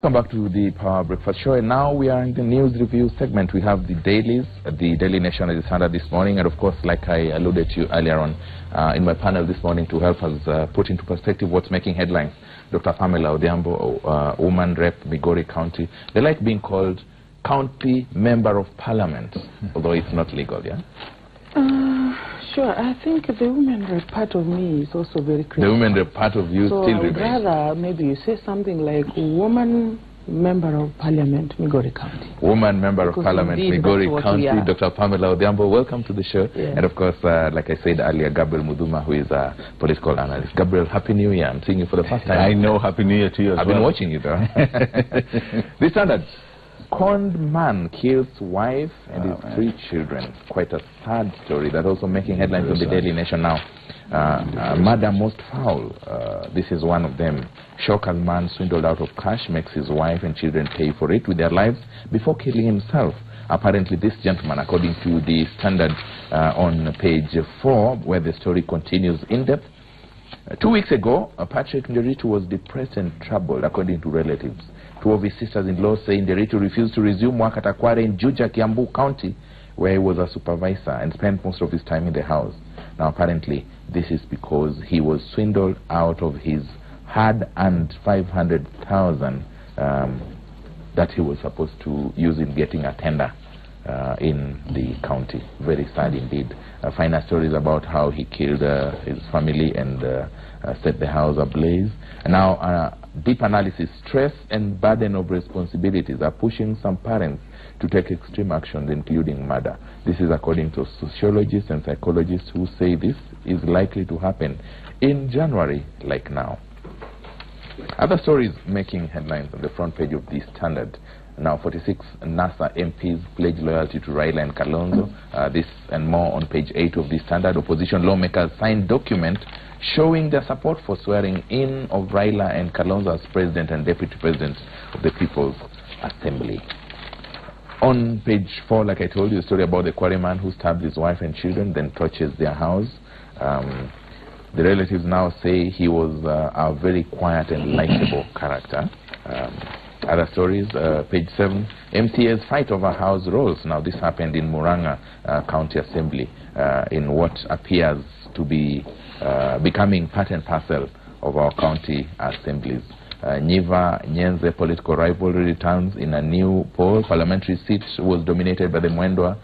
Welcome back to the Power Breakfast Show, and now we are in the news review segment. We have the dailies, the Daily Nation and the Standard this morning, and of course, like I alluded to earlier on in my panel this morning, to help us put into perspective what's making headlines, Dr. Pamela Odhiambo, woman rep, Migori County. They like being called County Member of Parliament, although it's not legal, yeah? Sure, I think the women rep part of me is also very critical. The women rep part of you still remains. So rather maybe you say something like woman member of Parliament, Migori County. Woman member of Parliament, Migori County, Dr. Pamela Odhiambo, welcome to the show. Yeah. And of course, like I said earlier, Gabriel Muduma, who is a political analyst. Gabriel, Happy New Year. I'm seeing you for the first time. I know, Happy New Year to you as well. I've been watching you though. The Standard. Conned man kills wife and his 3 children. Quite a sad story that also making headlines on the Daily Nation now. Murder most foul. This is one of them. Shock as man swindled out of cash makes his wife and children pay for it with their lives before killing himself. Apparently this gentleman, according to the Standard on page 4, where the story continues in depth. 2 weeks ago, Patrick Nderitu was depressed and troubled, according to relatives. 2 of his sisters-in-law say Nderitu refused to resume work at Akware in Juja, Kiambu County, where he was a supervisor and spent most of his time in the house. Now, apparently, this is because he was swindled out of his hard-earned 500,000 that he was supposed to use in getting a tender in the county. Very sad indeed. Final stories about how he killed his family and set the house ablaze. Now, deep analysis, stress and burden of responsibilities are pushing some parents to take extreme actions, including murder. This is according to sociologists and psychologists who say this is likely to happen in January, like now. Other stories making headlines on the front page of the Standard. Now, 46 NASA MPs pledge loyalty to Raila and Kalonzo. This and more on page 8 of the Standard. Opposition lawmakers signed document showing their support for swearing in of Raila and Kalonzo as President and Deputy President of the People's Assembly. On page 4, like I told you, a story about the quarry man who stabbed his wife and children, then torches their house. The relatives now say he was a very quiet and likable character. Other stories, page 7, MTA's fight over house roles. Now, this happened in Muranga County Assembly in what appears to be becoming part and parcel of our county assemblies. Nyiva Nyenze political rivalry returns in a new poll. Parliamentary seat was dominated by the Mwendwa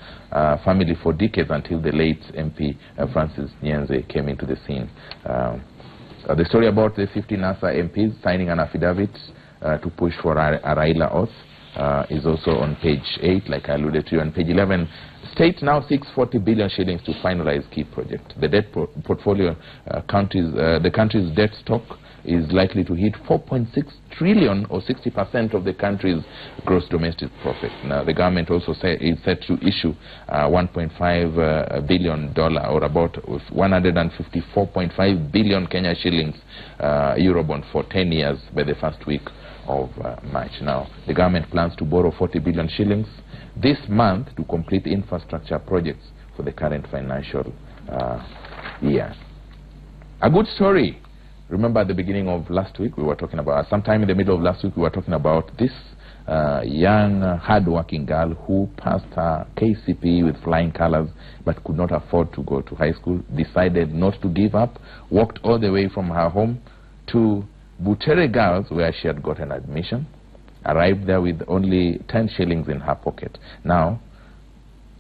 family for decades until the late MP Francis Nyenze came into the scene. The story about the 50 NASA MPs signing an affidavit to push for a Raila oath is also on page 8, like I alluded to. On page 11, state now seeks 40 billion shillings to finalize key project. The debt portfolio, the country's debt stock is likely to hit 4.6 trillion, or 60% of the country's gross domestic profit. Now, the government also is set to issue $1.5 billion, or about 154.5 billion Kenya shillings Eurobond for 10 years by the first week of March. Now, the government plans to borrow 40 billion shillings this month to complete infrastructure projects for the current financial year. A good story. Remember at the beginning of last week, we were talking about, sometime in the middle of last week, we were talking about this young, hard-working girl who passed her KCPE with flying colors but could not afford to go to high school, decided not to give up, walked all the way from her home to Butere Girls, where she had gotten admission, arrived there with only 10 shillings in her pocket. Now,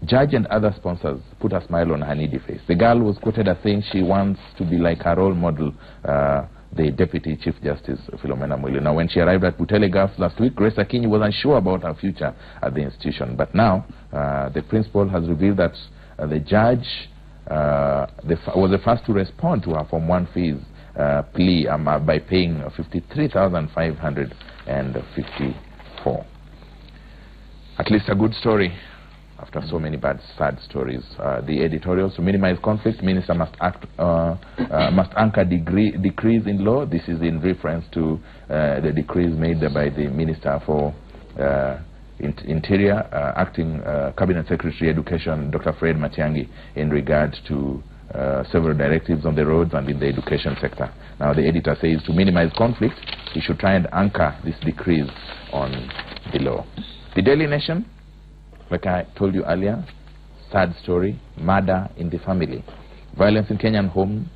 judge and other sponsors put a smile on her needy face. The girl was quoted as saying she wants to be like her role model, the Deputy Chief Justice, Philomena Mwilu. Now, when she arrived at Butele Girls last week, Grace Akinyi was unsure about her future at the institution. But now, the principal has revealed that the judge was the first to respond to her Form 1 fees plea by paying 53,554. At least a good story after so many bad, sad stories. The editorials: to minimize conflict, minister must anchor decrees in law. This is in reference to the decrees made by the Minister for Interior, Acting Cabinet Secretary Education, Dr. Fred Matiang'i, in regard to several directives on the roads and in the education sector. Now, the editor says to minimize conflict, he should try and anchor this decrease on the law. The Daily Nation, like I told you earlier, sad story, murder in the family. Violence in Kenyan homes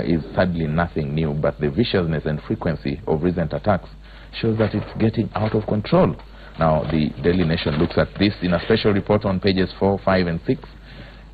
is sadly nothing new, but the viciousness and frequency of recent attacks shows that it's getting out of control. Now, the Daily Nation looks at this in a special report on pages 4, 5, and 6.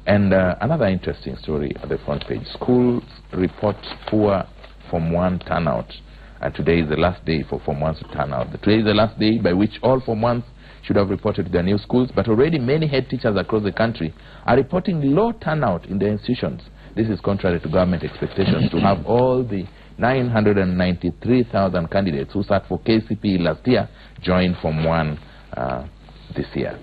And another interesting story at the front page. Schools report poor Form 1 turnout. And today is the last day for Form 1s to turn out. Today is the last day by which all Form 1s should have reported to their new schools. But already many head teachers across the country are reporting low turnout in their institutions. This is contrary to government expectations to have all the 993,000 candidates who sat for KCPE last year join Form 1 this year.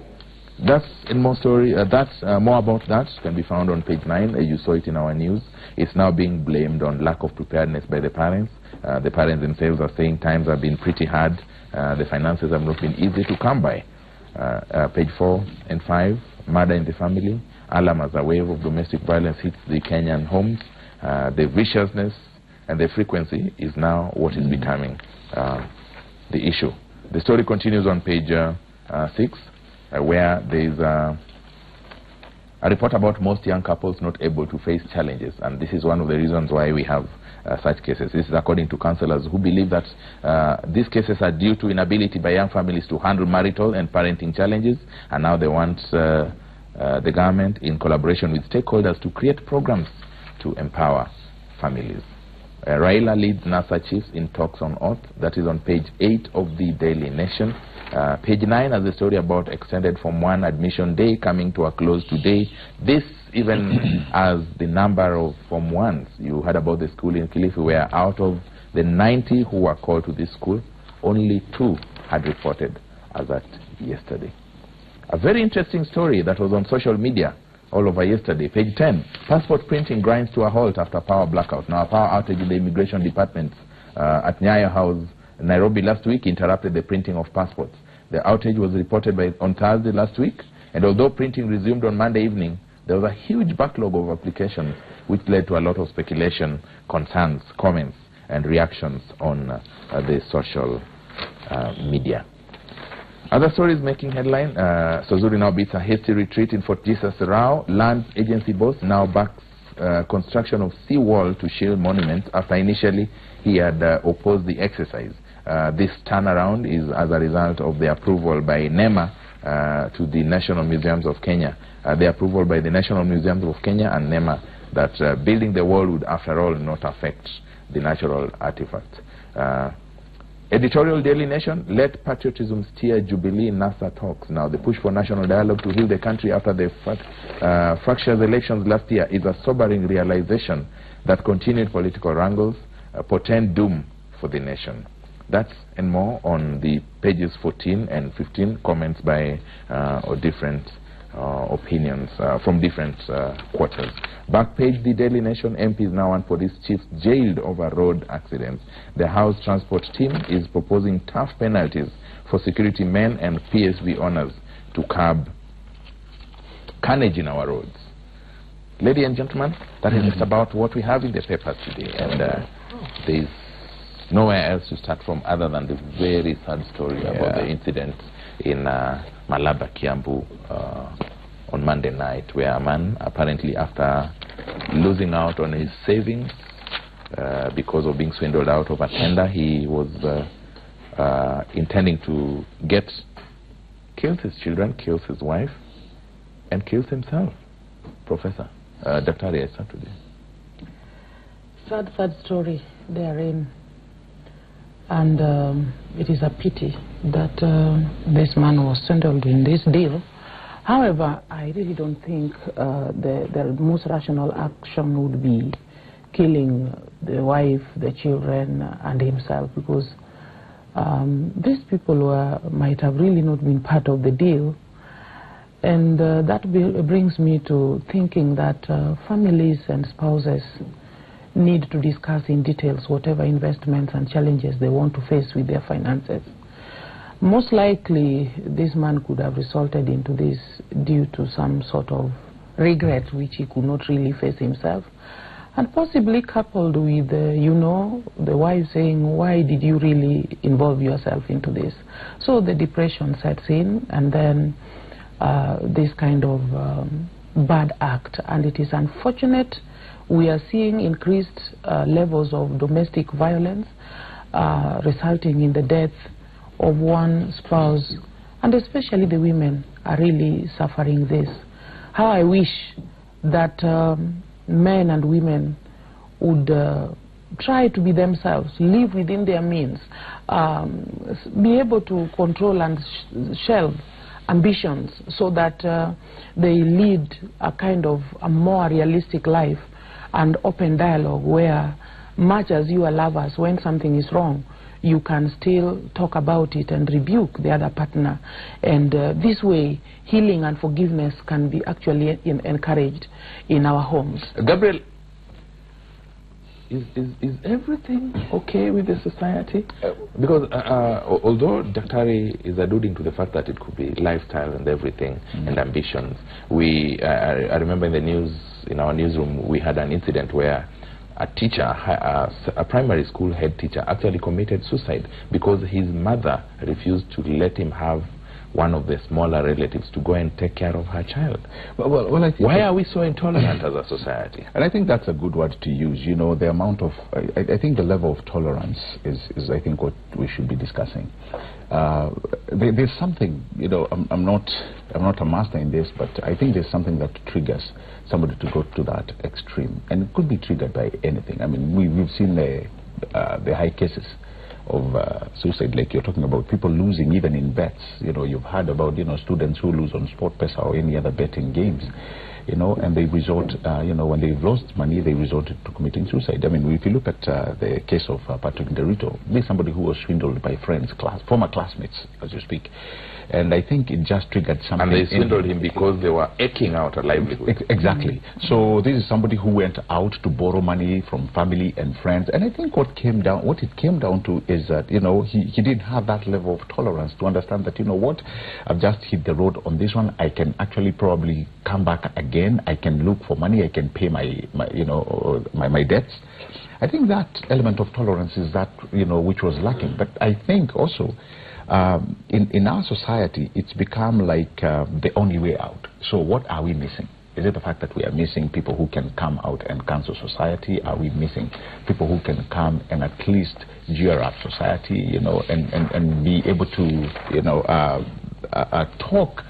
That's in more story. More about that can be found on page 9. You saw it in our news. It's now being blamed on lack of preparedness by the parents. The parents themselves are saying times have been pretty hard. The finances have not been easy to come by. Page 4 and 5, murder in the family. Alarm as a wave of domestic violence hits the Kenyan homes. The viciousness and the frequency is now what is becoming the issue. The story continues on page 6, where there is a report about most young couples not able to face challenges, and this is one of the reasons why we have such cases. This is according to counselors who believe that these cases are due to inability by young families to handle marital and parenting challenges, and now they want the government, in collaboration with stakeholders, to create programs to empower families. Raila leads NASA chiefs in talks on Oath. That is on page 8 of the Daily Nation. Page 9 has a story about extended Form 1 admission day coming to a close today. This even as the number of Form 1s, you heard about the school in Kilifi, where out of the 90 who were called to this school, only 2 had reported as at yesterday. A very interesting story that was on social media all over yesterday. Page 10, passport printing grinds to a halt after power blackout. Now, a power outage in the immigration department at Nyayo House, Nairobi last week interrupted the printing of passports. The outage was reported on Thursday last week, and although printing resumed on Monday evening, there was a huge backlog of applications, which led to a lot of speculation, concerns, comments, and reactions on the social media. Other stories making headline. Sozuri now beats a hasty retreat in Fort Jesus Rao. Land agency boss now backs construction of seawall to shield monuments after initially he had opposed the exercise. This turnaround is as a result of the approval by NEMA to the National Museums of Kenya. The approval by the National Museums of Kenya and NEMA that building the wall would, after all, not affect the natural artifact. Editorial Daily Nation, let patriotism steer Jubilee NASA talks. Now, the push for national dialogue to heal the country after the fractious elections last year is a sobering realization that continued political wrangles portend doom for the nation. That's and more on the pages 14 and 15, comments by different opinions from different quarters. Back page, the Daily Nation, MPs now and police chiefs jailed over road accidents. The House Transport team is proposing tough penalties for security men and PSV owners to curb carnage in our roads. Ladies and gentlemen, that is just about what we have in the papers today, and there is nowhere else to start from other than the very sad story about the incident in Malaba, Kiambu, on Monday night, where a man, apparently after losing out on his savings because of being swindled out of a tender he was intending to get, kills his children, kills his wife, and kills himself. Professor, Dr. I start with you. Sad story therein. And it is a pity that this man was swindled in this deal. However, I really don't think the most rational action would be killing the wife, the children, and himself, because these people might have really not been part of the deal. And that brings me to thinking that families and spouses need to discuss in details whatever investments and challenges they want to face with their finances. Most likely, this man could have resulted into this due to some sort of regret which he could not really face himself. And possibly coupled with, you know, the wife saying, why did you really involve yourself into this? So the depression sets in, and then this kind of bad act. And it is unfortunate. We are seeing increased levels of domestic violence resulting in the death of one spouse, and especially the women are really suffering this. How I wish that men and women would try to be themselves, live within their means, be able to control and shelve ambitions so that they lead a kind of a more realistic life and open dialogue where, much as you are lovers, when something is wrong, you can still talk about it and rebuke the other partner. And this way, healing and forgiveness can be actually encouraged in our homes. Gabriel, is everything okay with the society? Because although Daktari is alluding to the fact that it could be lifestyle and everything and ambitions, I remember in the news, in our newsroom, we had an incident where a teacher, a primary school head teacher, actually committed suicide because his mother refused to let him have one of the smaller relatives to go and take care of her child. Well, I think why are we so intolerant as a society? And I think that's a good word to use. You know, the amount of, I think the level of tolerance is I think what we should be discussing. There's something, you know, I'm not a master in this, but I think there's something that triggers somebody to go to that extreme, and it could be triggered by anything. I mean, we've seen the high cases of suicide, like you're talking about, people losing even in bets. You know, you've heard about, you know, students who lose on SportPesa or any other betting games, you know, and they resort, you know, when they've lost money, they resorted to committing suicide. I mean, if you look at the case of Patrick Nderito, this is somebody who was swindled by friends, former classmates, as you speak. And I think it just triggered something. And they swindled him because they were eking out a livelihood. Exactly. So this is somebody who went out to borrow money from family and friends. And I think what it came down to is that, you know, he didn't have that level of tolerance to understand that, you know what, I've just hit the road on this one. I can actually probably come back again. I can look for money. I can pay my debts. I think that element of tolerance is that, you know, which was lacking. But I think also, in our society, it's become like the only way out. So what are we missing? Is it the fact that we are missing people who can come out and counsel society? Are we missing people who can come and at least gear up society, you know, and be able to, you know, talk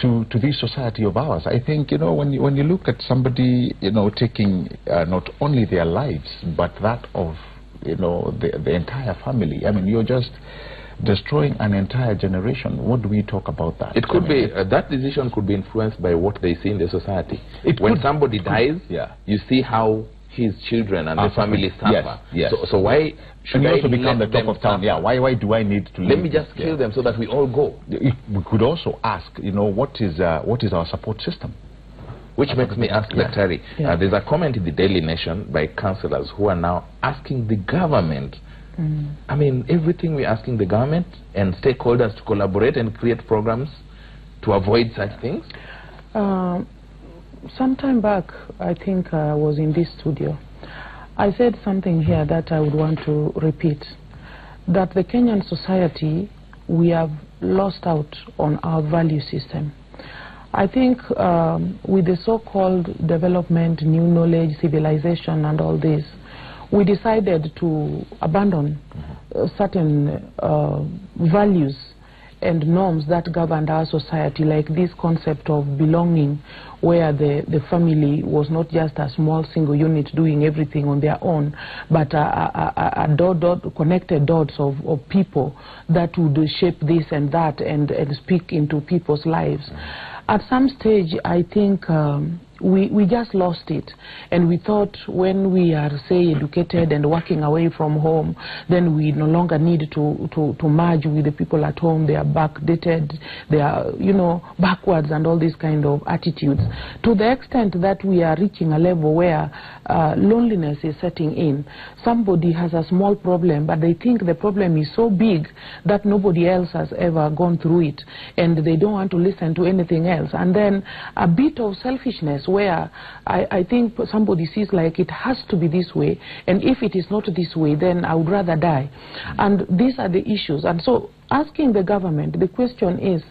to this society of ours? I think, you know, when you look at somebody, you know, taking not only their lives, but that of, you know, the entire family, I mean, you're just destroying an entire generation. What do we talk about that? It could be, that decision could be influenced by what they see in the society. When somebody dies, you see how his children and the family suffer. Yes. So why should I also become the top of town? Yeah. Why do I need to? Let me just kill them so that we all go. We could also ask, you know, what is our support system? Which makes me ask Daktari, there's a comment in the Daily Nation by councillors who are now asking the government, I mean, everything we're asking the government and stakeholders to collaborate and create programs to avoid such things? Some time back, I think I was in this studio. I said something here that I would want to repeat, that the Kenyan society, we have lost out on our value system. I think with the so-called development, new knowledge, civilization and all this, we decided to abandon certain values and norms that governed our society, like this concept of belonging, where the family was not just a small single unit doing everything on their own, but connected dots of people that would shape this and that and speak into people's lives. At some stage, I think we just lost it, and we thought when we are, say, educated and working away from home, then we no longer need to merge with the people at home. They are backdated, they are, you know, backwards and all these kind of attitudes, to the extent that we are reaching a level where loneliness is setting in. Somebody has a small problem, but they think the problem is so big that nobody else has ever gone through it, and they don't want to listen to anything else. And then a bit of selfishness where I think somebody sees like it has to be this way, and if it is not this way, then I would rather die. And these are the issues. And so asking the government, the question is,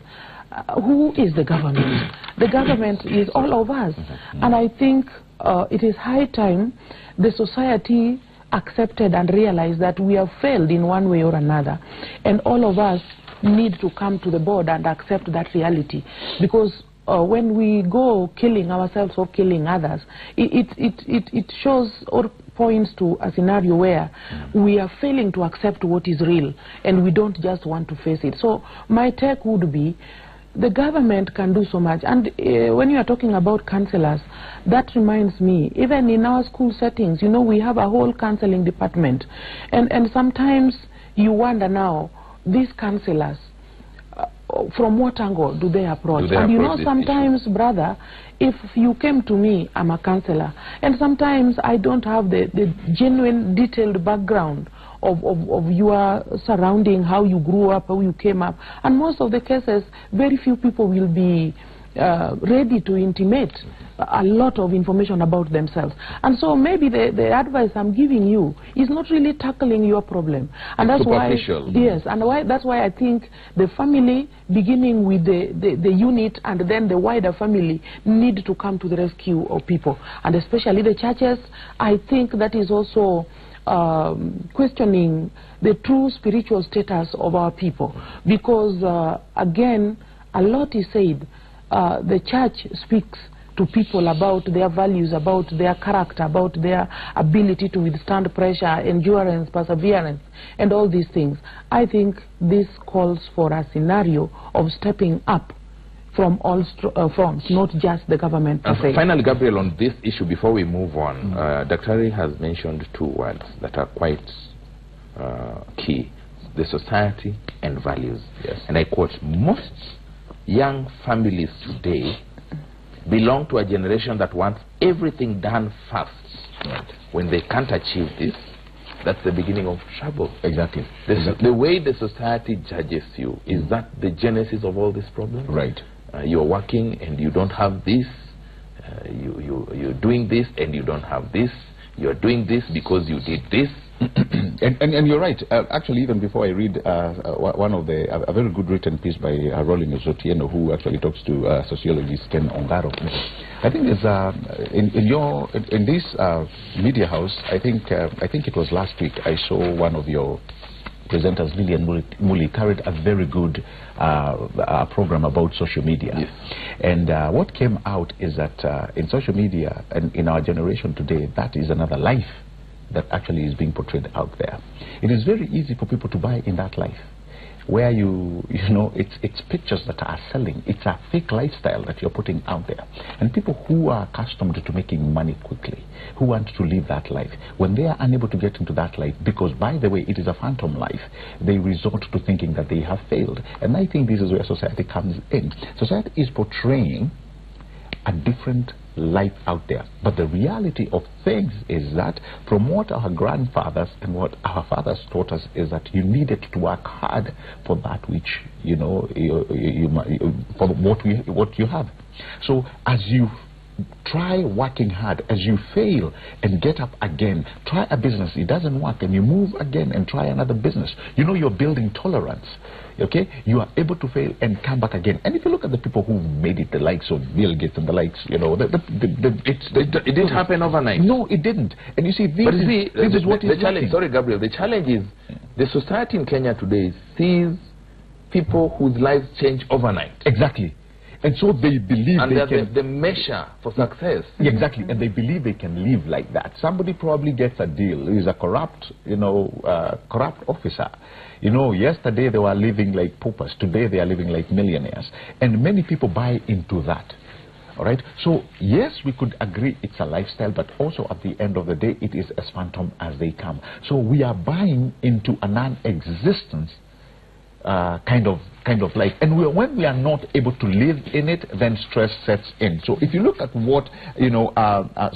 who is the government? The government is all of us. And I think it is high time the society accepted and realized that we have failed in one way or another. And all of us need to come to the board and accept that reality. Because when we go killing ourselves or killing others, it shows or points to a scenario where we are failing to accept what is real, and we don't just want to face it. So my take would be, the government can do so much. And when you are talking about counselors, that reminds me, even in our school settings, you know, we have a whole counseling department. And sometimes you wonder now, these counselors, from what angle do they approach? And you know, sometimes, brother, if you came to me, I'm a counselor, and sometimes I don't have the genuine, detailed background of your surrounding, how you grew up, how you came up. And most of the cases, very few people will be ready to intimate a lot of information about themselves. And so maybe the advice I'm giving you is not really tackling your problem. And that's why, yes, and that's why I think the family, beginning with the unit and then the wider family, need to come to the rescue of people. And especially the churches, I think that is also questioning the true spiritual status of our people. Because, again, a lot is said. The church speaks to people about their values, about their character, about their ability to withstand pressure, endurance, perseverance, and all these things. I think this calls for a scenario of stepping up from all fronts, not just the government per se. Finally, Gabriel, on this issue, before we move on, Dr. Ari has mentioned two words that are quite key: the society and values. Yes. And I quote, most young families today belong to a generation that wants everything done fast. Right. When they can't achieve this, that's the beginning of trouble. Exactly. The way the society judges you, is that the genesis of all these problems? Right. You're working and you don't have this. You're doing this and you don't have this. You're doing this because you did this. and you're right. Actually, even before I read one of a very good written piece by Rollin Otieno, who actually talks to sociologist Ken Ongaro. I think in this media house, I think it was last week, I saw one of your presenters, Lillian Muli, carried a very good program about social media. Yes. And what came out is that in social media and in our generation today, that is another life that actually is being portrayed out there. It is very easy for people to buy in that life, where you know, it's pictures that are selling. It's a fake lifestyle that you're putting out there. And people who are accustomed to making money quickly, who want to live that life, when they are unable to get into that life, because, by the way, it is a phantom life, they resort to thinking that they have failed. And I think this is where society comes in. Society is portraying a different life out there. But the reality of things is that, from what our grandfathers and what our fathers taught us, is that you needed to work hard for that which, you know, for what you have. So as you try working hard, as you fail and get up again, try a business, it doesn't work, and you move again and try another business, you know, you're building tolerance. Okay, you are able to fail and come back again. And if you look at the people who made it, the likes of Bill Gates and the likes, you know, it didn't happen overnight. No, it didn't. And you see, this is what the challenge. Sorry, Gabriel. The challenge is the society in Kenya today sees people whose lives change overnight. Exactly. And so they believe and they can... the measure for success. Exactly. And they believe they can live like that. Somebody probably gets a deal. He's a corrupt, corrupt officer. You know, yesterday they were living like paupers. Today they are living like millionaires. And many people buy into that. All right? So, yes, we could agree it's a lifestyle, but also at the end of the day, it is as phantom as they come. So we are buying into a non-existence kind of life. And when we are not able to live in it, then stress sets in. So if you look at what, you know,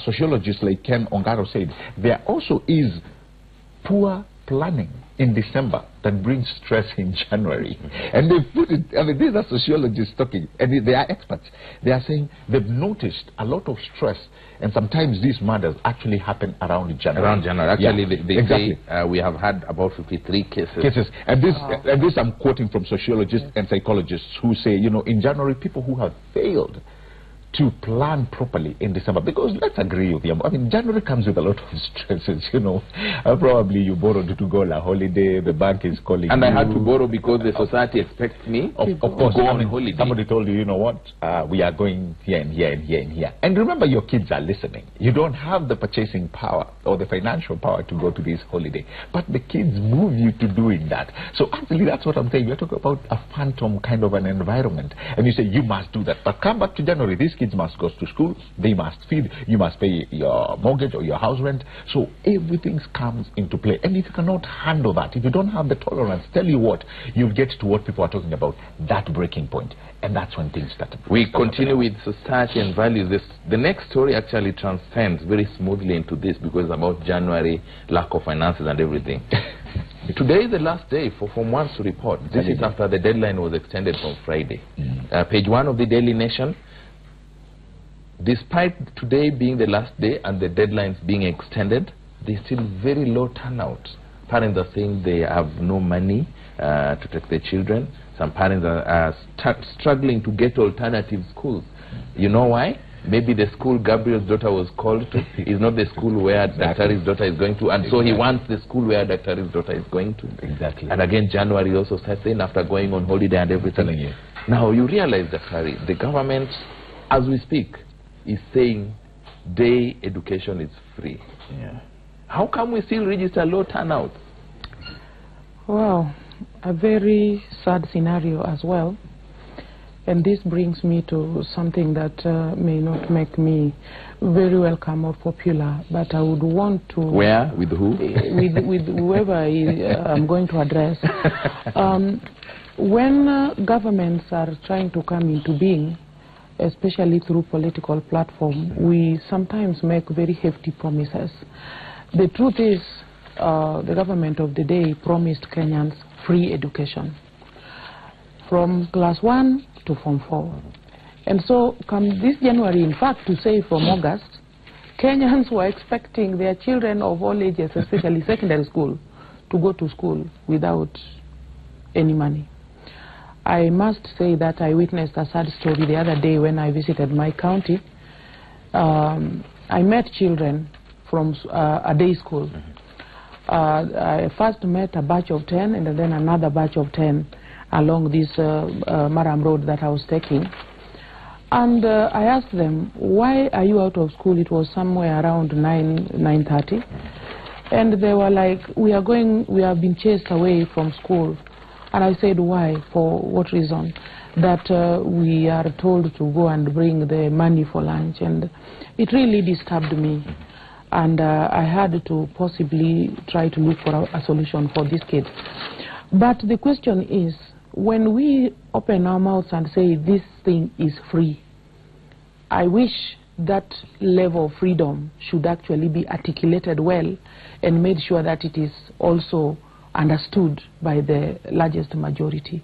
sociologists like Ken Ongaro said, there also is poor planning in December that brings stress in January. And they put it, I mean, these are sociologists talking, and they are experts. They are saying they've noticed a lot of stress, and sometimes these murders actually happen around January. Around January. Actually, yeah, they exactly. say we have had about 53 cases. And this I'm quoting from sociologists and psychologists who say, you know, in January, people who have failed to plan properly in December, because let's agree with you, I mean, January comes with a lot of stresses, you know. Probably you borrowed to go on a holiday, the bank is calling and you. I had to borrow because the society expects me of course, to go on holiday. Somebody told you, you know what, we are going here and here and here and here. And remember, your kids are listening. You don't have the purchasing power or the financial power to go to this holiday, but the kids move you to doing that. So actually, that's what I'm saying. We're talking about a phantom kind of an environment, and you say you must do that. But come back to January, these kids must go to school, they must feed, you must pay your mortgage or your house rent. So everything comes into play. And if you cannot handle that, if you don't have the tolerance, tell you what, you'll get to what people are talking about, that breaking point. And that's when things start. We continue with society and values. The next story actually transcends very smoothly into this, because it's about January, lack of finances and everything. Today is the last day for Form 1s to report. This is after the deadline was extended from Friday. Page 1 of the Daily Nation. Despite today being the last day and the deadlines being extended, there's still very low turnout. Parents are saying they have no money to take their children. Some parents are struggling to get alternative schools. You know why? Maybe the school Gabriel's daughter was called to is not the school where Daktari's daughter is going to, and so he wants the school where Daktari's daughter is going to. Exactly. And again, January also sets in after going on holiday and everything. Now you realize, Daktari, the government, as we speak, is saying day education is free. Yeah. How come we still register low turnouts? Well, a very sad scenario as well. And this brings me to something that may not make me very welcome or popular, but I would want to... Where? With who? With whoever I'm going to address. When governments are trying to come into being, especially through political platform, we sometimes make very hefty promises. The truth is, the government of the day promised Kenyans free education from class 1 to Form 4. And so come this January, in fact, to say from August, Kenyans were expecting their children of all ages, especially secondary school, to go to school without any money. I must say that I witnessed a sad story the other day when I visited my county. I met children from a day school. I first met a batch of 10 and then another batch of 10 along this Maram Road that I was taking. And I asked them, why are you out of school? It was somewhere around 9:30. And they were like, we have been chased away from school. And I said, why? For what reason? That we are told to go and bring the money for lunch. And it really disturbed me. And I had to possibly try to look for a solution for these kids. But the question is, when we open our mouths and say this thing is free, I wish that level of freedom should actually be articulated well and made sure that it is also understood by the largest majority.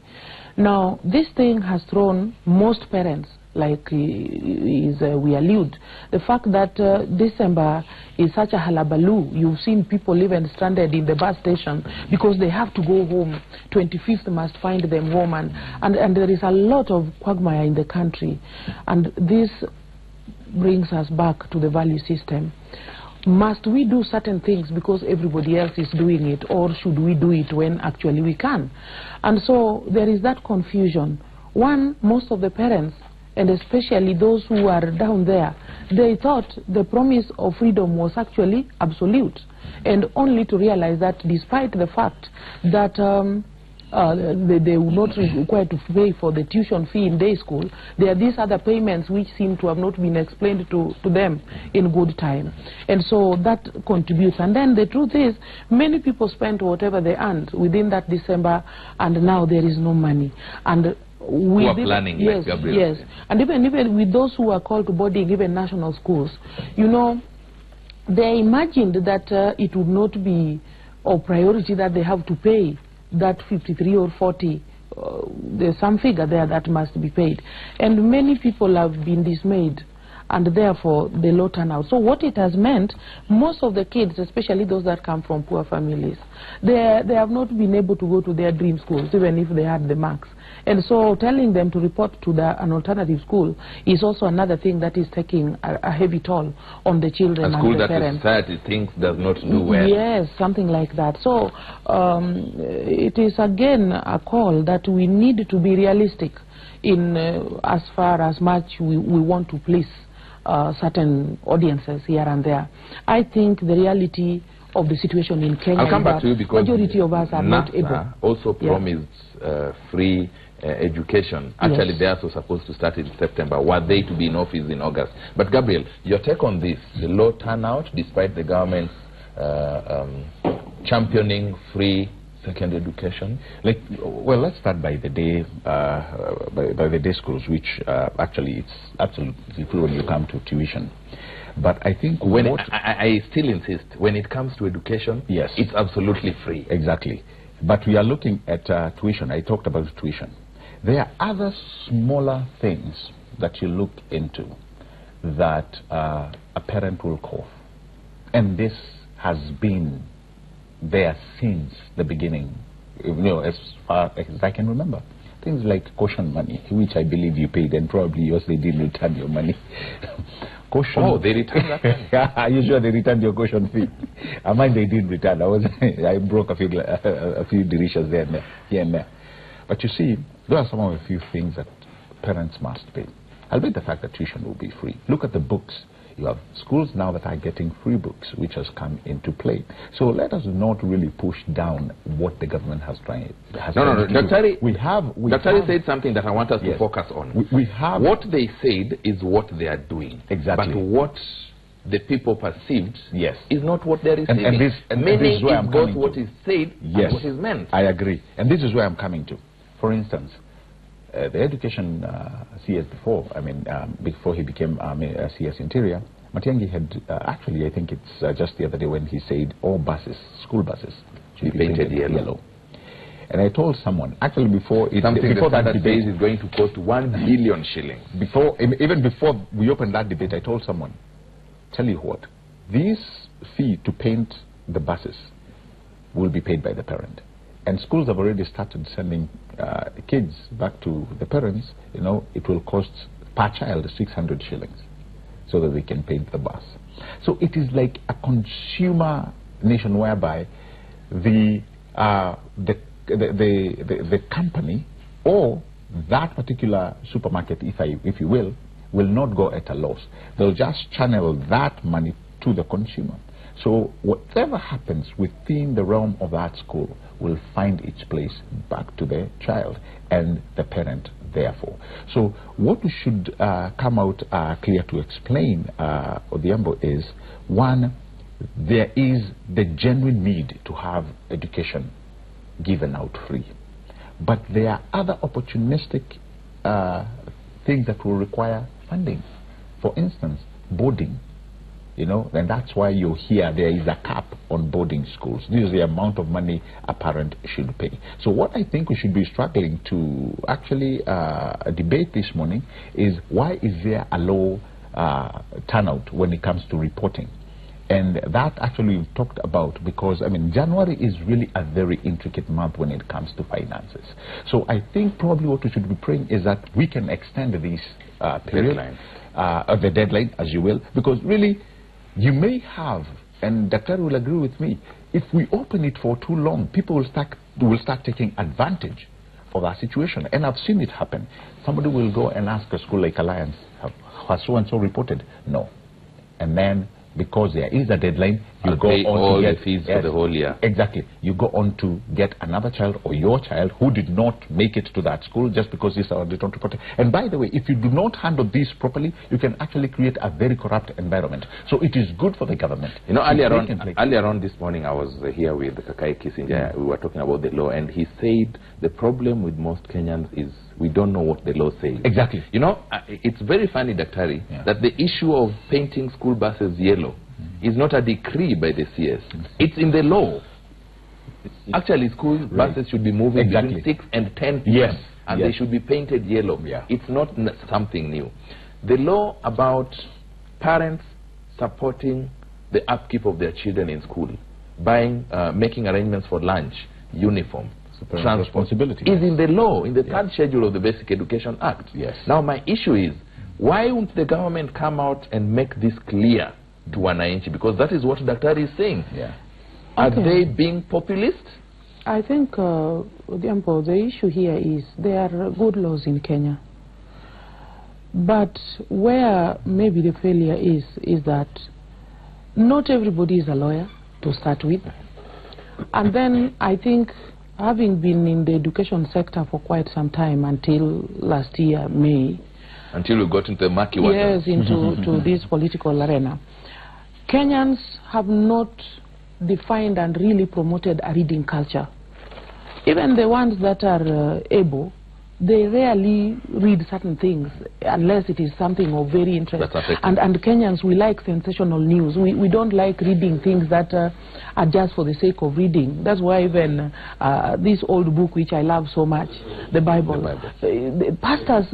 Now, this thing has thrown most parents, like we allude, the fact that December is such a hullabaloo. You've seen people even stranded in the bus station because they have to go home. 25th must find them home, and there is a lot of quagmire in the country. And this brings us back to the value system. Must we do certain things because everybody else is doing it, or should we do it when actually we can? And so there is that confusion. One, most of the parents, and especially those who are down there, they thought the promise of freedom was actually absolute, and only to realize that despite the fact that they will not be required to pay for the tuition fee in day school, there are these other payments which seem to have not been explained to them in good time. And so that contributes. And then the truth is, many people spent whatever they earned within that December, and now there is no money. And we are planning, yes, like Gabriel. Yes, and even with those who are called to boarding, even national schools, you know, they imagined that it would not be or priority that they have to pay that 53 or 40. There's some figure there that must be paid. And many people have been dismayed, and therefore the low turnout. So what it has meant, most of the kids, especially those that come from poor families, they have not been able to go to their dream schools, even if they had the marks. And so telling them to report to an alternative school is also another thing that is taking a heavy toll on the children and the parents. A school that the society thinks does not do well. Yes, something like that. So it is again a call that we need to be realistic in as far as much we want to please certain audiences here and there. I think the reality of the situation in Kenya I'll come back to you because majority of us are not able. Also promised free education. Actually, they are also supposed to start in September. Were they to be in office in August? But Gabriel, your take on this, the low turnout despite the government championing free secondary education? Well, let's start by the day by the day schools, which actually it's absolutely free when you come to tuition. But I think I still insist, when it comes to education, yes, it's absolutely free. Exactly. But we are looking at tuition. I talked about tuition. There are other smaller things that you look into that a parent will cough. And this has been there since the beginning, as far as I can remember. Things like caution money, which I believe you paid, and probably yours they didn't return your money. Caution. Oh, they returned that money? Yeah, are you sure they returned your caution fee? Mine they didn't return. I broke a few delicious here and there. But you see, there are some of the few things that parents must pay. Albeit the fact that tuition will be free. Look at the books. You have schools now that are getting free books, which has come into play. So let us not really push down what the government has tried. No. Dr. Dr. said something that I want us to focus on. We have what they said is what they are doing. Exactly. But what the people perceived is not what they're receiving. And this is where I'm coming to. What is said and what is meant. I agree. And this is where I'm coming to. For instance, the education CS before he became CS Interior, Matiang'i had actually, I think it's just the other day when he said all buses, school buses, should be painted yellow. And I told someone, actually before that debate is going to cost 1 billion shillings. Even before we opened that debate, I told someone, tell you what, this fee to paint the buses will be paid by the parent. And schools have already started sending kids back to the parents. It will cost per child 600 shillings so that they can paint the bus. So it is like a consumer nation whereby the company or that particular supermarket, if you will not go at a loss. They'll just channel that money to the consumer. So whatever happens within the realm of that school will find its place back to the child and the parent, therefore. So what we should come out clear to explain, Odhiambo, is, one, there is the genuine need to have education given out free. But there are other opportunistic things that will require funding. For instance, boarding. And that's why you hear there is a cap on boarding schools. This is the amount of money a parent should pay. So what I think we should be struggling to actually debate this morning is, why is there a low turnout when it comes to reporting? And that actually we've talked about, because January is really a very intricate month when it comes to finances. So I think probably what we should be praying is that we can extend this period, the deadline, as you will, because really, you may have, and Dr. will agree with me, if we open it for too long, people will start taking advantage of our situation. And I've seen it happen. Somebody will go and ask a school like Alliance, has so-and-so reported? No. And then, because there is a deadline, you go on to get fees for the whole year. Exactly. You go on to get another child or your child who did not make it to that school just because this or did not report it. And by the way, if you do not handle this properly, you can actually create a very corrupt environment. So it is good for the government. Earlier on this morning, I was here with Kakai Kissinger. We were talking about the law, and he said the problem with most Kenyans is we don't know what the law says. Exactly. It's very funny, Daktari, that the issue of painting school buses yellow is not a decree by the CS. It's in the law. Actually, school buses should be moving between 6 and 10 p.m. Yes. And they should be painted yellow. Yeah. It's not something new. The law about parents supporting the upkeep of their children in school, buying, making arrangements for lunch, uniform, responsibility is in the law, in the third schedule of the Basic Education Act. Yes. Now my issue is, why won't the government come out and make this clear to Wananchi? Because that is what Daktari is saying. Yeah. Are they being populist? I think, Odhiambo, the issue here is there are good laws in Kenya. But where maybe the failure is that not everybody is a lawyer to start with. And then I think, having been in the education sector for quite some time until last year, May. Until we got into the murky water. Yes, into this political arena. Kenyans have not defined and really promoted a reading culture. Even the ones that are able, they rarely read certain things unless it is something of very interest. And Kenyans, we like sensational news. We don't like reading things that are just for the sake of reading. That's why even this old book which I love so much, the Bible. The pastors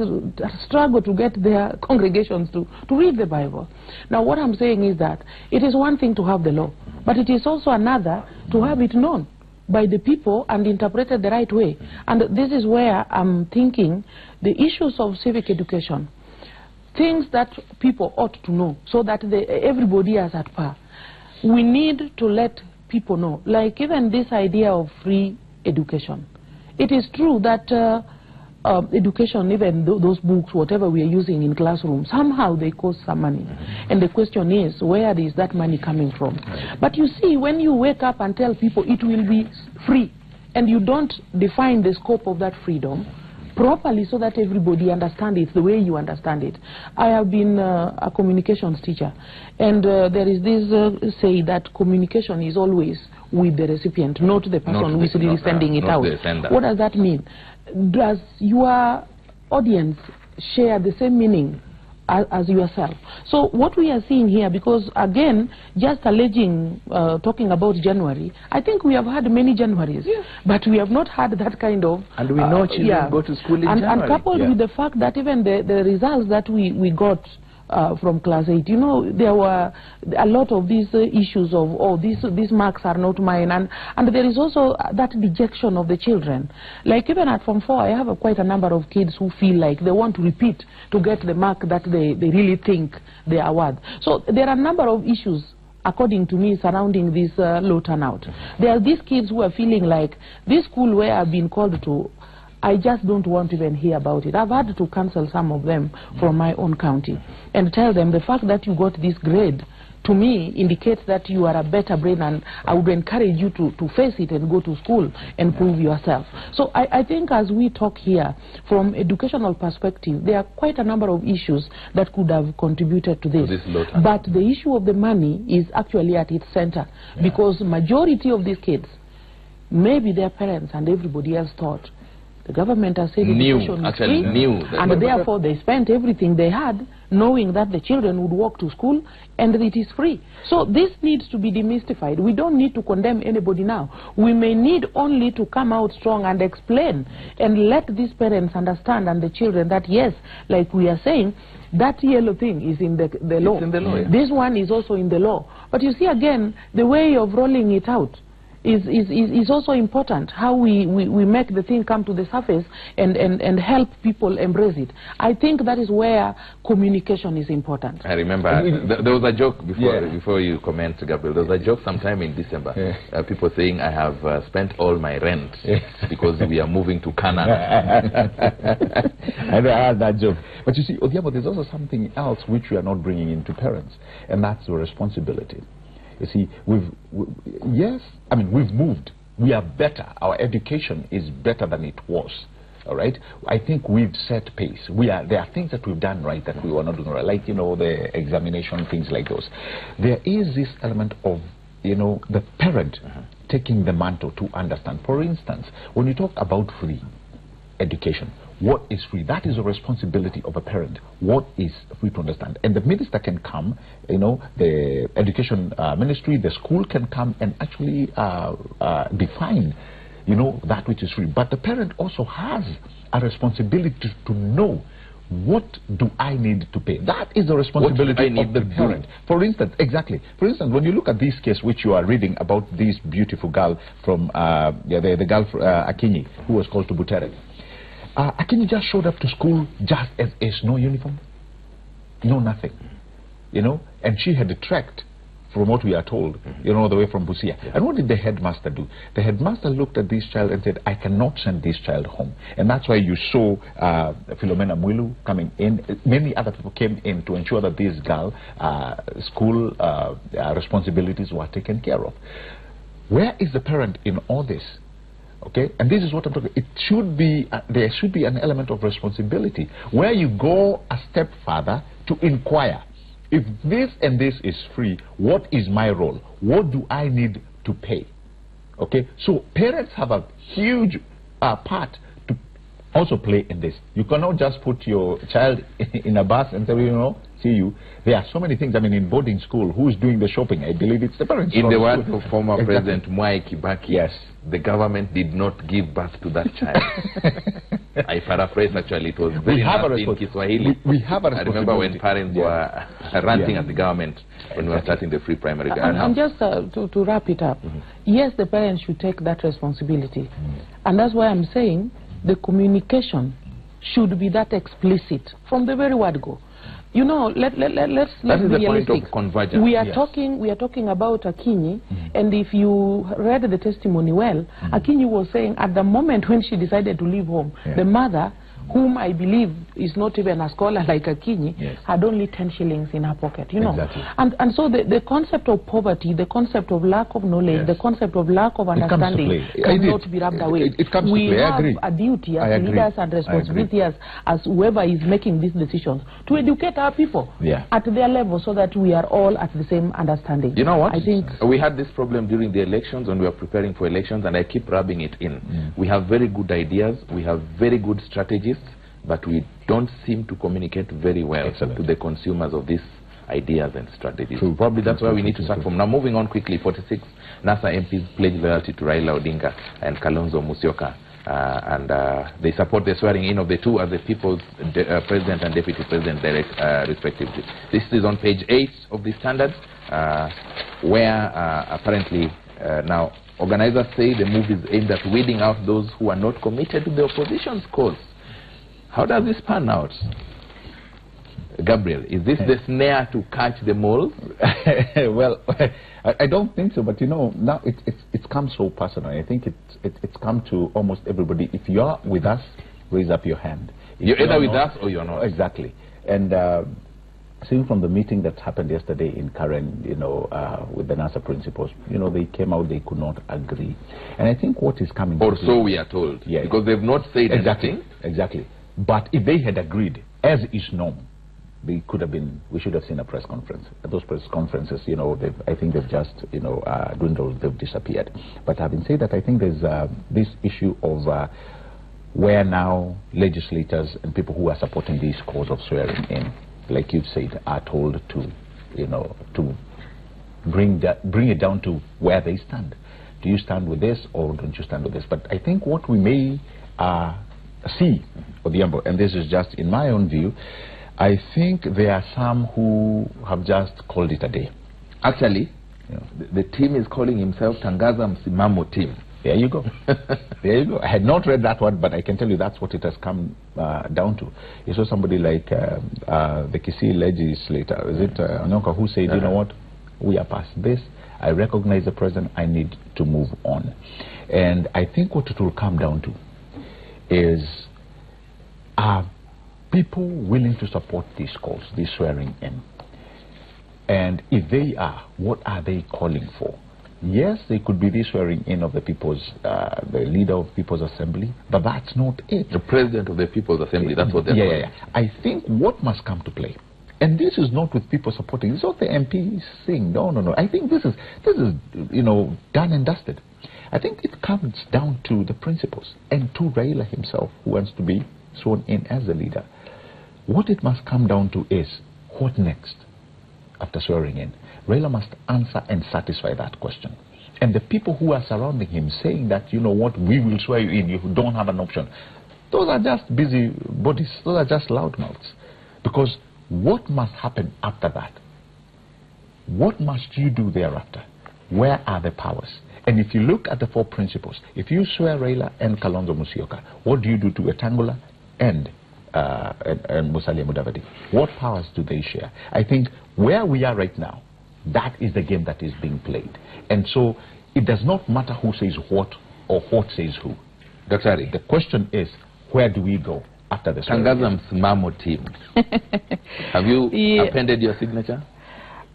struggle to get their congregations to read the Bible. Now what I'm saying is that it is one thing to have the law, but it is also another to have it known by the people and interpreted the right way. And this is where I'm thinking the issues of civic education, things that people ought to know so that everybody is at par. We need to let people know, like even this idea of free education. It is true that education, even those books, whatever we are using in classrooms, somehow they cost some money. And the question is, where is that money coming from? But you see, when you wake up and tell people it will be free, and you don't define the scope of that freedom properly so that everybody understands it the way you understand it. I have been a communications teacher, and there is this say that communication is always with the recipient, not the person who is really sending it out. What does that mean? Does your audience share the same meaning as yourself? So what we are seeing here, because again, just alleging, talking about January, I think we have had many Januaries, but we have not had that kind of... And we know children go to school in January. And coupled with the fact that even the results that we got from class 8, you know, there were a lot of these issues of, oh, these marks are not mine, and there is also that dejection of the children. Like even at Form 4, I have quite a number of kids who feel like they want to repeat to get the mark that they really think they are worth. So there are a number of issues, according to me, surrounding this low turnout. There are these kids who are feeling like this school where I've been called to, I just don't want to even hear about it. I've had to cancel some of them from my own county and tell them the fact that you got this grade, to me, indicates that you are a better brain, and I would encourage you to face it and go to school and prove yourself. So I think as we talk here, from educational perspective, there are quite a number of issues that could have contributed to this. But the issue of the money is actually at its center, because majority of these kids, maybe their parents and everybody else thought, the government has said education is free, and therefore they spent everything they had knowing that the children would walk to school and it is free. So this needs to be demystified. We don't need to condemn anybody now. We may need only to come out strong and explain and let these parents understand, and the children, that yes, like we are saying, that yellow thing is in the law. It's in the law, yeah. This one is also in the law. But you see, again, the way of rolling it out is also important, how we make the thing come to the surface and help people embrace it. I think that is where communication is important. I remember there was a joke before you comment, Gabriel. There was a joke sometime in December. People saying, I have spent all my rent because we are moving to Canada. I heard that joke. But you see, Odhiambo, there's also something else which we are not bringing into parents, and that's the responsibility. You see, we've moved. We are better. Our education is better than it was. All right. I think we've set pace. There are things that we've done right that we were not doing right, like, you know, the examination, things like those. There is this element of, you know, the parent taking the mantle to understand. For instance, when you talk about free education, what is free. That is a responsibility of a parent. What is free to understand. And the minister can come, you know, the education ministry, the school can come and actually define, you know, that which is free. But the parent also has a responsibility to know, what do I need to pay? That is the responsibility of the parent. For instance, exactly. For instance, when you look at this case which you are reading about this beautiful girl from, the girl Akinyi, who was called to Butere. Akinyi just showed up to school just as is, no uniform, no nothing, you know, and she had trekked, from what we are told, you know, the way from Busia. Yeah. And what did the headmaster do? The headmaster looked at this child and said, I cannot send this child home. And that's why you saw Philomena Mwilu coming in. Many other people came in to ensure that this girl, school responsibilities were taken care of. Where is the parent in all this? Okay, and this is what I'm talking about. It should be, there should be an element of responsibility where you go a step further to inquire. If this and this is free, what is my role? What do I need to pay? Okay, so parents have a huge part to also play in this. You cannot just put your child in a bus and say, you know, see you. There are so many things. I mean, in boarding school, who's doing the shopping? I believe it's the parents. In the words of former President Mwai Kibaki, yes, the government did not give birth to that child. I paraphrase, actually, it was very nasty in Kiswahili. We have a responsibility. I remember when parents were ranting at the government when we were starting the free primary. And just to wrap it up, yes, the parents should take that responsibility. And that's why I'm saying the communication should be that explicit from the very word go. You know, let's be realistic. That is the point of convergence. We are talking about Akinyi, and if you read the testimony well, Akinyi was saying at the moment when she decided to leave home, the mother, whom I believe is not even a scholar like Akinyi, had only 10 shillings in her pocket, you know. Exactly. And so the concept of poverty, the concept of lack of knowledge, the concept of lack of understanding cannot be rubbed away. We have a duty as leaders and responsibility as whoever is making these decisions to educate our people at their level so that we are all at the same understanding. You know what? I think we had this problem during the elections when we were preparing for elections, and I keep rubbing it in. We have very good ideas, we have very good strategies, but we don't seem to communicate very well to the consumers of these ideas and strategies. Probably that's where we need to start from. Now, moving on quickly, 46 NASA MPs pledge loyalty to Raila Odinga and Kalonzo Musyoka. They support the swearing in of the two as the people's president and deputy president respectively. This is on page 8 of the Standard, where apparently now organizers say the move is aimed at weeding out those who are not committed to the opposition's cause. How does this pan out? Gabriel, is this the snare to catch the moles? Well, I don't think so, but you know, now it's come so personal. I think it's come to almost everybody. If you are with us, raise up your hand. You're either with us or you're not. Exactly. And seeing from the meeting that happened yesterday in Karen, you know, with the NASA principals, you know, they came out, they could not agree. And I think what is coming... Or so we are told. Yeah. Because they've not said anything. Exactly. But if they had agreed, as is known, they could have been, we should have seen a press conference. Those press conferences, you know, I think they've just, you know, dwindled, they've disappeared. But having said that, I think there's this issue of where now legislators and people who are supporting this cause of swearing in, like you've said, are told to, you know, to bring it down to where they stand. Do you stand with this or don't you stand with this? But I think what we may see, Odhiambo, and this is just in my own view, I think there are some who have just called it a day. Actually, you know, the team is calling himself Tangaza Msimamo team. There you go. There you go. I had not read that one, but I can tell you that's what it has come down to. You saw somebody like the Kisii legislator, is it Onyoka, who said, you know what, we are past this. I recognize the president. I need to move on. And I think what it will come down to is people willing to support these calls, this swearing in. And if they are, what are they calling for? Yes, they could be the swearing in of the people's, the leader of People's Assembly, but that's not it. The president of the People's Assembly, that's what they're calling. Yeah. I think what must come to play, and this is not with people supporting, this is not the MPs saying, no. I think this is, you know, done and dusted. I think it comes down to the principles and to Raila himself, who wants to be sworn in as the leader, what it must come down to is, what next after swearing in? Raila must answer and satisfy that question. And the people who are surrounding him saying that, you know what, we will swear you in, you don't have an option. Those are just busy bodies. Those are just loudmouths. Because what must happen after that? What must you do thereafter? Where are the powers? And if you look at the 4 principles, if you swear Raila and Kalonzo Musyoka, what do you do to Wetangula and Musalia Mudavadi? What powers do they share? I think where we are right now, that is the game that is being played. And so it does not matter who says what or what says who. Dr. Ari, the question is, where do we go after the Tangaza Msimamo team? Have you appended your signature?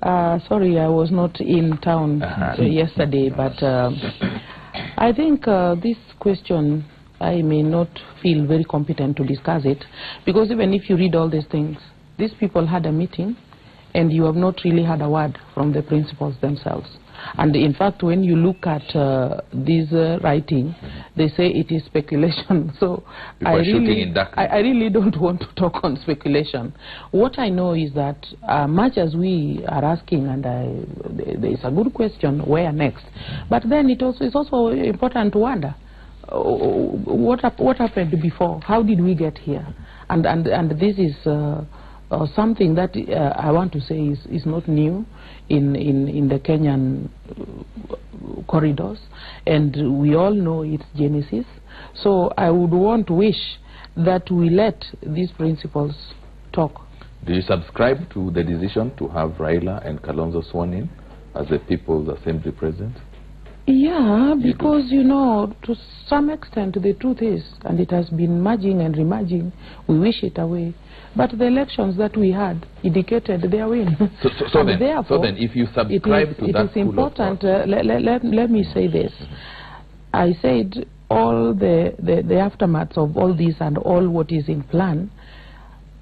Sorry, I was not in town yesterday, but I think this question, I may not feel very competent to discuss it, because even if you read all these things, these people had a meeting, and you have not really had a word from the principals themselves. And in fact, when you look at this writing, they say it is speculation. So I really don't want to talk on speculation. What I know is that much as we are asking, and there is a good question, where next? But then it's also important to wonder, what happened before? How did we get here? And this is something that I want to say is not new in the Kenyan corridors, and we all know its genesis. So I would want to wish that we let these principles talk. Do you subscribe to the decision to have Raila and Kalonzo sworn in as the People's Assembly President? Yeah, because, you know, to some extent the truth is, and it has been merging and remerging, we wish it away. But the elections that we had indicated their win. So then, if you subscribe to that, it is important. Let me say this. I said all the aftermaths of all this and all what is in plan,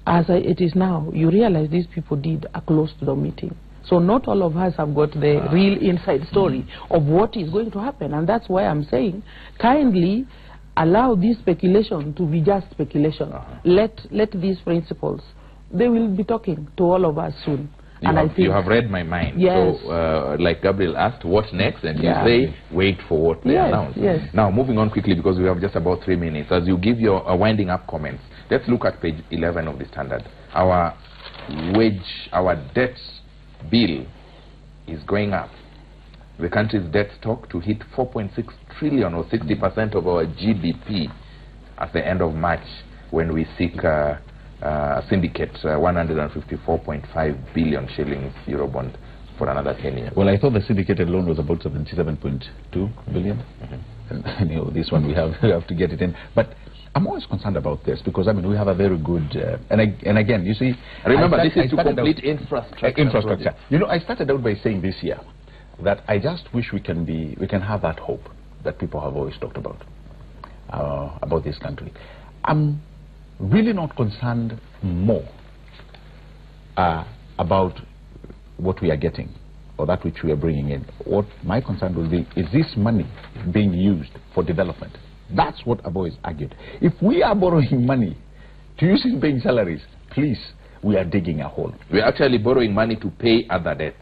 as it is now, you realize these people did a closed-door meeting. So not all of us have got the real inside story of what is going to happen. And that's why I'm saying, kindly allow this speculation to be just speculation. Let these principles, they will be talking to all of us soon. You have read my mind. Yes. So, like Gabriel asked, what next? And you say, wait for what they announce. Yes. Now, moving on quickly, because we have just about 3 minutes. As you give your winding up comments, let's look at page 11 of the Standard. Our debt bill is going up. The country's debt stock to hit 4.6 trillion, or 60% of our GDP at the end of March, when we seek syndicate 154.5 billion shillings Eurobond for another 10 years. Well, I thought the syndicated loan was about 77.2 billion. And, you know, this one we have to get it in. But I'm always concerned about this, because I mean we have a very good and again, you see, remember this is to complete infrastructure. You know, I started out by saying this year that I just wish we can have that hope that people have always talked about this country. I'm really not concerned more about what we are getting or that which we are bringing in. What my concern will be is this money being used for development. That's what I've always argued. If we are borrowing money to use in paying salaries, please, we are digging a hole. We're actually borrowing money to pay other debts.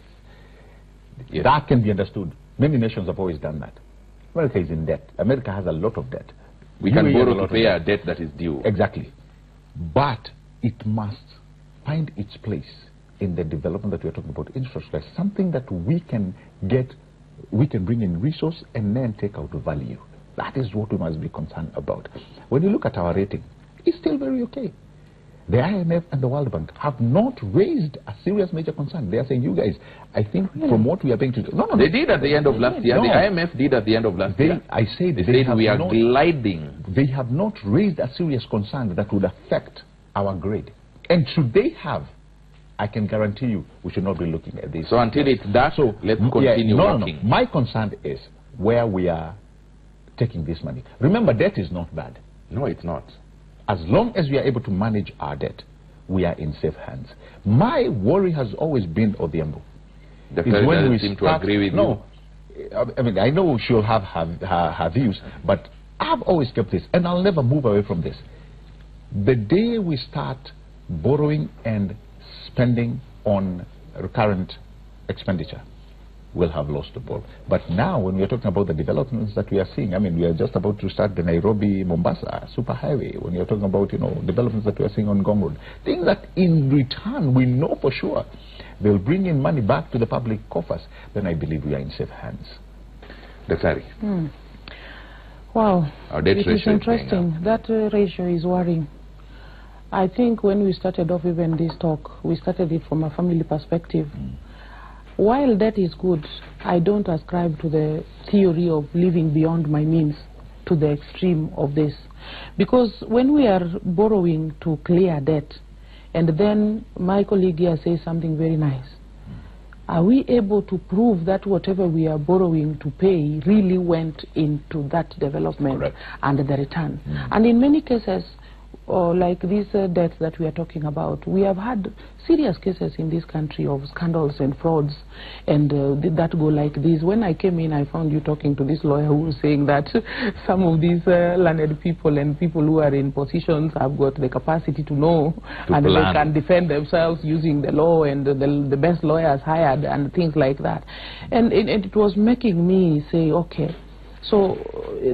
Yes. That can be understood. Many nations have always done that. America is in debt. America has a lot of debt. We can borrow to pay our debt that is due. Exactly. But it must find its place in the development that we're talking about, infrastructure, something that we can bring in resource and then take out the value. That is what we must be concerned about. When you look at our rating, it's still very okay. The IMF and the World Bank have not raised a serious major concern. They are saying, you guys, I think from what we are paying to... No. They did at the end of last year. The IMF did at the end of last year. I say they said we are gliding. They have not raised a serious concern that would affect our grade. And should they have, I can guarantee you, we should not be looking at this. So until it's that, let's continue working. No. My concern is where we are taking this money. Remember, debt is not bad. No, it's not. As long as we are able to manage our debt, we are in safe hands. My worry has always been Odhiambo. The president doesn't seem to agree with you. I mean, I know she'll have her views, but I've always kept this, and I'll never move away from this. The day we start borrowing and spending on recurrent expenditure, we'll have lost the ball. But now, when we are talking about the developments that we are seeing, I mean, we are just about to start the Nairobi-Mombasa superhighway. When you are talking about, you know, developments that we are seeing on Ngong Road, things that in return we know for sure they'll bring in money back to the public coffers, then I believe we are in safe hands. Daktari. Wow, it is interesting. That ratio is worrying. I think when we started off even this talk, we started it from a family perspective. While that is good, I don't ascribe to the theory of living beyond my means to the extreme of this. Because when we are borrowing to clear debt, and then my colleague here says something very nice, are we able to prove that whatever we are borrowing to pay really went into that development? Correct. And the return? And in many cases, like these deaths that we are talking about, we have had serious cases in this country of scandals and frauds, and that go like this. When I came in, I found you talking to this lawyer who was saying that some of these learned people and people who are in positions have got the capacity to know and they can defend themselves using the law, and the best lawyers hired and things like that. And it was making me say, okay, so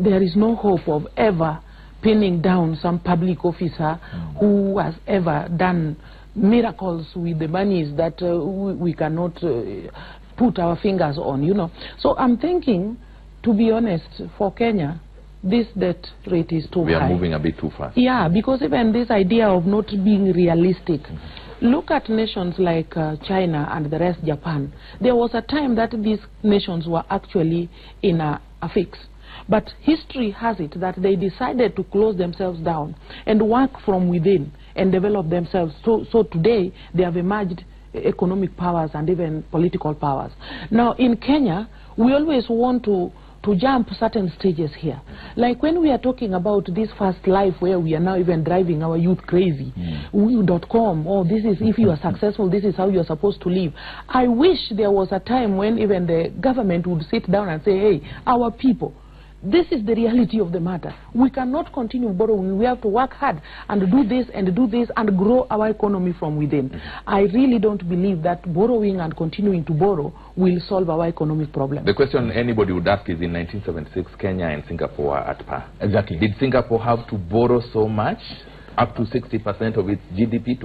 there is no hope of ever pinning down some public officer who has ever done miracles with the monies that we cannot put our fingers on, you know. So I'm thinking, to be honest, for Kenya, this debt rate is too high. We are moving a bit too fast. Yeah, because even this idea of not being realistic. Look at nations like China and the rest, Japan. There was a time that these nations were actually in a fix. But history has it that they decided to close themselves down and work from within and develop themselves. So today they have emerged economic powers and even political powers. Now in Kenya, we always want to jump certain stages here. Like when we are talking about this fast life where we are now even driving our youth crazy. .com, oh, this is, if you are successful, this is how you are supposed to live. I wish there was a time when even the government would sit down and say, hey, our people, this is the reality of the matter. We cannot continue borrowing. We have to work hard and do this and grow our economy from within. I really don't believe that borrowing and continuing to borrow will solve our economic problem. The question anybody would ask is, in 1976, Kenya and Singapore were at par. Exactly. Did Singapore have to borrow so much, up to 60% of its GDP,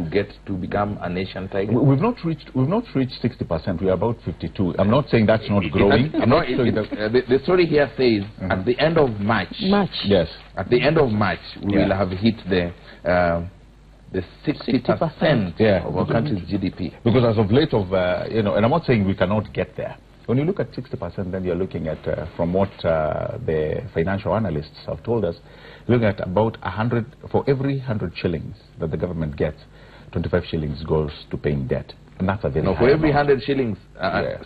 to become a nation tiger? We've not reached 60%. We are about 52. I'm not saying that's not growing. The story here says at the end of March. Yes. At the end of March, we will have hit the 60% of our country's GDP. Because as of late you know, and I'm not saying we cannot get there. When you look at 60%, then you're looking at, from what the financial analysts have told us, looking at about 100, for every 100 shillings that the government gets, 25 shillings goes to paying debt. And that's a very high for every amount. 100 shillings,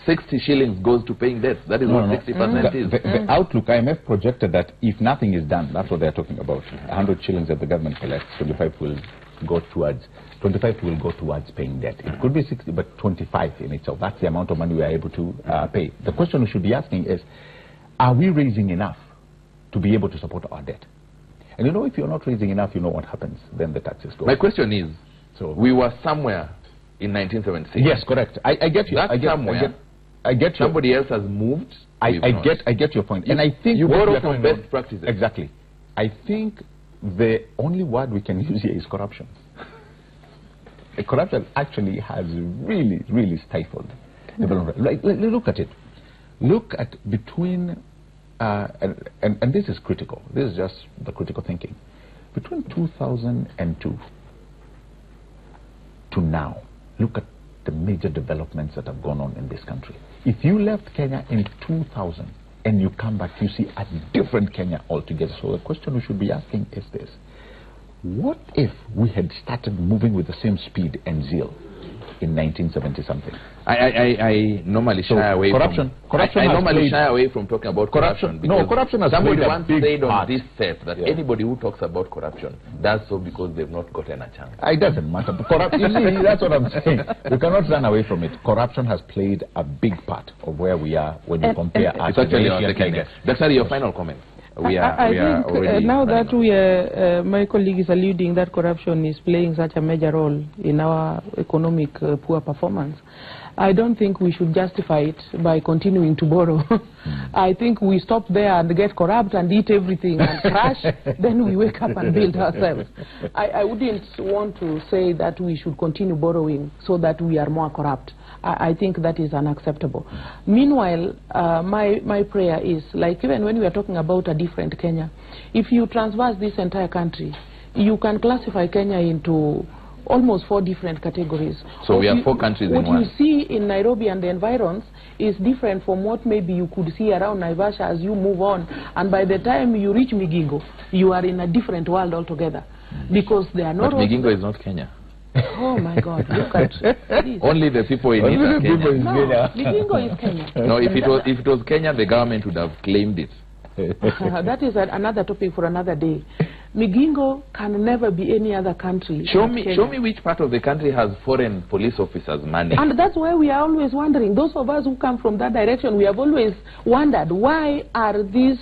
60 shillings goes to paying debt. That is what 60% is. The outlook, IMF projected that if nothing is done, that's what they're talking about. 100 shillings that the government collects, 25 will go towards paying debt. It could be 60, but 25 in itself. That's the amount of money we are able to pay. The question we should be asking is, are we raising enough to be able to support our debt? And you know, if you're not raising enough, you know what happens. Then the taxes go. My question is, so we were somewhere in 1976. Yes, correct. I get you. I get you. Somebody else has moved. I get your point. And I think you borrow from best practices. Exactly. I think the only word we can use here is corruption. Corruption actually has really, really stifled development. Look at it. Look at between, and this is critical. This is just the critical thinking. Between 2002 to now, look at the major developments that have gone on in this country. If you left Kenya in 2000 and you come back, you see a different Kenya altogether. So the question we should be asking is this: what if we had started moving with the same speed and zeal in 1970 something? I normally shy away from corruption. I normally shy away from talking about corruption. No, corruption has somebody played once a big said part on this set that anybody who talks about corruption does so because they've not gotten a chance. It doesn't matter. You see, that's what I'm saying. We cannot run away from it. Corruption has played a big part of where we are when you compare us to the Asian Tigers. That's your final comment. we are already now that we are, my colleague is alluding that corruption is playing such a major role in our economic poor performance, I don't think we should justify it by continuing to borrow. I think we stop there and get corrupt and eat everything and crash, then we wake up and build ourselves. I wouldn't want to say that we should continue borrowing so that we are more corrupt. I think that is unacceptable. Meanwhile, my prayer is, like even when we are talking about a different Kenya, if you transverse this entire country, you can classify Kenya into almost 4 different categories. So we have 4 countries in one. What you see in Nairobi and the environs is different from what maybe you could see around Naivasha as you move on. And by the time you reach Migingo, you are in a different world altogether. Because there are no... But Migingo is not Kenya. Oh my God, look at this. Only the people in it are Kenya. No, Migingo is Kenya. No, if it was Kenya, the government would have claimed it. That is another topic for another day. Migingo can never be any other country. Show me which part of the country has foreign police officers money. And that's why we are always wondering. Those of us who come from that direction, we have always wondered, why are these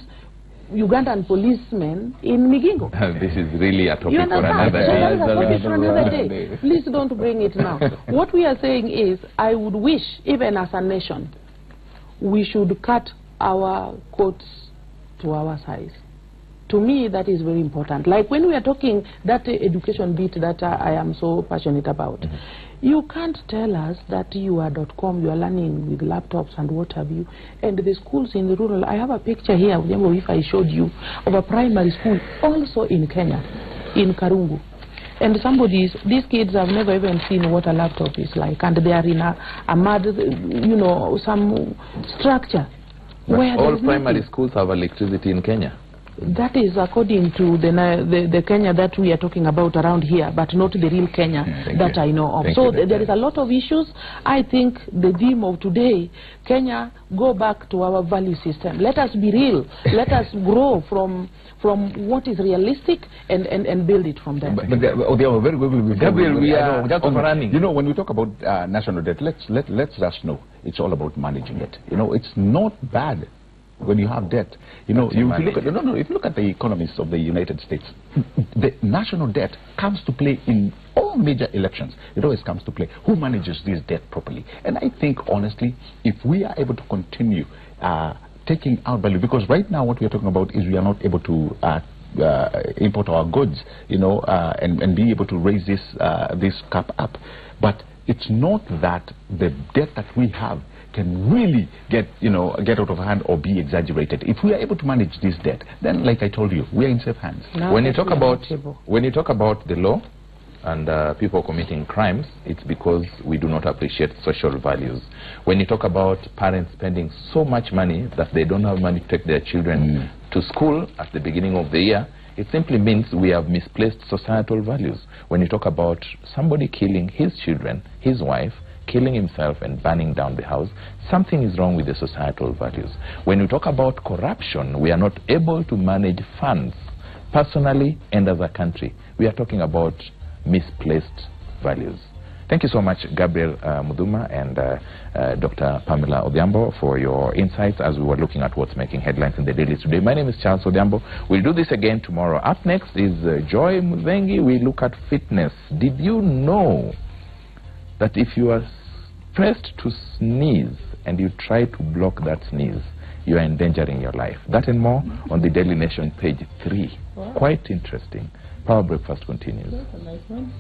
Ugandan policemen in Migingo? This is really a topic for another day. So that is a topic for another day. Please don't bring it now. What we are saying is, I would wish, even as a nation, we should cut our coats to our size. To me, that is very important. Like when we are talking that education bit that I am so passionate about, you can't tell us that you are .com, you are learning with laptops and what have you, and the schools in the rural. I have a picture here, if I showed you, of a primary school also in Kenya, in Karungu. And these kids have never even seen what a laptop is like, and they are in a mud, some structure. But all primary schools have electricity in Kenya. That is according to the Kenya that we are talking about around here, but not the real Kenya that I know of. So there is a lot of issues. I think the theme of today, Kenya, go back to our value system. Let us be real. Let us grow from what is realistic and build it from there. But they are very good. Gabriel, we are just overrunning. You know, when we talk about national debt, let's just know it's all about managing it. You know, it's not bad when you have debt. You know, if you look at the economies of the United States, the national debt comes to play in all major elections. It always comes to play. Who manages this debt properly? And I think, honestly, if we are able to continue taking out value, because right now what we are talking about is we are not able to import our goods, and be able to raise this cap up. But it's not that the debt that we have can really get out of hand or be exaggerated. If we are able to manage this debt, then, like I told you, we are in safe hands. When you talk about the law and people committing crimes, it's because we do not appreciate social values. When you talk about parents spending so much money that they don't have money to take their children to school at the beginning of the year, it simply means we have misplaced societal values. When you talk about somebody killing his children, his wife, killing himself and burning down the house, something is wrong with the societal values. When we talk about corruption, we are not able to manage funds personally and as a country. We are talking about misplaced values. Thank you so much, Gabriel Muduma and Dr. Pamela Odhiambo, for your insights as we were looking at what's making headlines in the daily today. My name is Charles Odhiambo. We'll do this again tomorrow. Up next is Joy Muzengi. We look at fitness. Did you know that if you are pressed to sneeze and you try to block that sneeze, you are endangering your life? That and more on the Daily Nation, page 3. Wow. Quite interesting. Power Breakfast continues. That's a nice one.